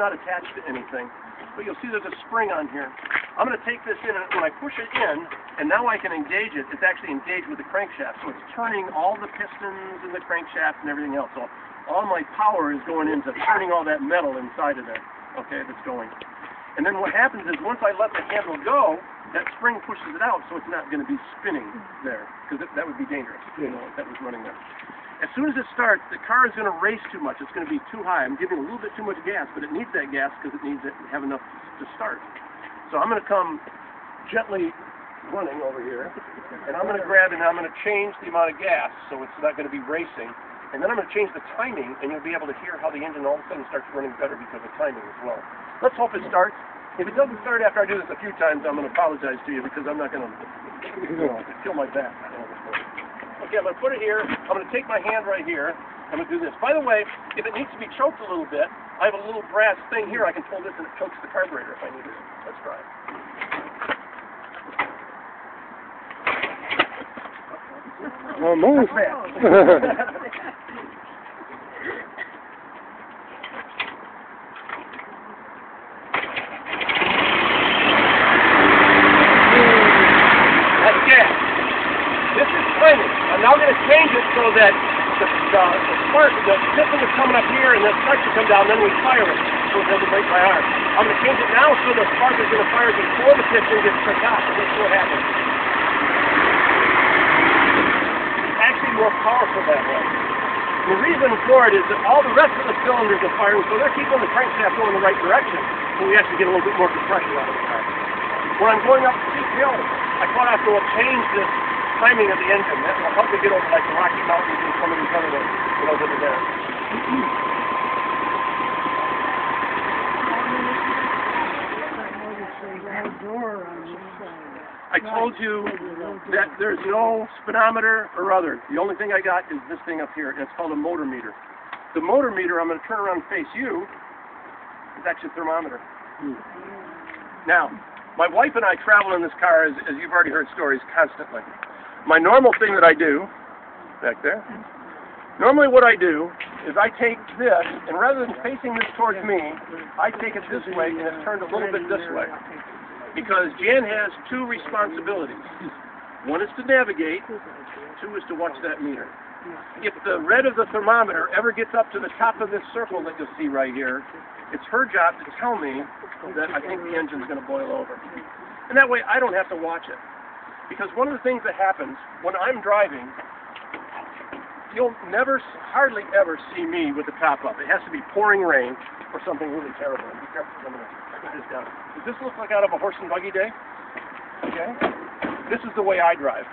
not attached to anything, but you'll see there's a spring on here. I'm going to take this in, and when I push it in, and now I can engage it, it's actually engaged with the crankshaft, so it's turning all the pistons and the crankshaft and everything else. So all my power is going into turning all that metal inside of there, okay, that's going. And then what happens is once I let the handle go, that spring pushes it out, so it's not going to be spinning there, because that would be dangerous, you know, if that was running there. As soon as it starts, the car is going to race too much. It's going to be too high. I'm giving a little bit too much gas, but it needs that gas because it needs to have enough to start. So I'm going to come gently running over here, and I'm going to grab and I'm going to change the amount of gas so it's not going to be racing. And then I'm going to change the timing, and you'll be able to hear how the engine all of a sudden starts running better because of timing as well. Let's hope it starts. If it doesn't start after I do this a few times, I'm going to apologize to you because I'm not going to kill my back. Okay, I'm going to put it here. I'm going to take my hand right here. I'm going to do this. By the way, if it needs to be choked a little bit, I have a little brass thing here. I can pull this and it chokes the carburetor if I need it. Let's try it. Almost. I'm now going to change it so that the spark, the piston is coming up here and the spark should come down, then we fire it so it doesn't break my arm. I'm going to change it now so the spark is going to fire before the piston gets to the top, and let's see what happens. It's actually more powerful that way. The reason for it is that all the rest of the cylinders are firing, so they're keeping the crankshaft going in the right direction, so we actually get a little bit more compression out of the car. When I'm going up steep hills, I quite often will change this timing of the engine. That will help me get over like the Rocky Mountains and some of these other ones that are over there. I told you that there's no speedometer or other. The only thing I got is this thing up here, and it's called a motor meter. The motor meter, I'm going to turn around and face you, is actually a thermometer. Now, my wife and I travel in this car, as you've already heard stories, constantly. My normal thing that I do, back there, normally what I do is I take this, and rather than facing this towards me, I take it this way, and it's turned a little bit this way. Because Jan has two responsibilities. One is to navigate, two is to watch that meter. If the red of the thermometer ever gets up to the top of this circle that you'll see right here, it's her job to tell me that I think the engine's going to boil over. And that way I don't have to watch it. Because one of the things that happens when I'm driving, you'll hardly ever see me with the top up. It has to be pouring rain or something really terrible. Be careful, I'm going to put this down. Does this look like out of a horse and buggy day? Okay. This is the way I drive.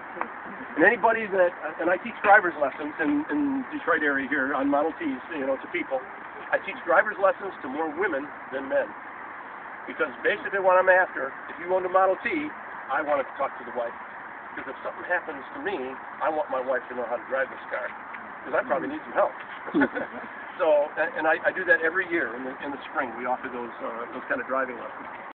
And anybody that, and I teach driver's lessons in Detroit area here on Model Ts, you know, to people. I teach driver's lessons to more women than men. Because basically what I'm after, if you own a Model T, I want to talk to the wife. Because if something happens to me, I want my wife to know how to drive this car. Because I probably need some help. So, and I do that every year in the spring. We offer those kind of driving lessons.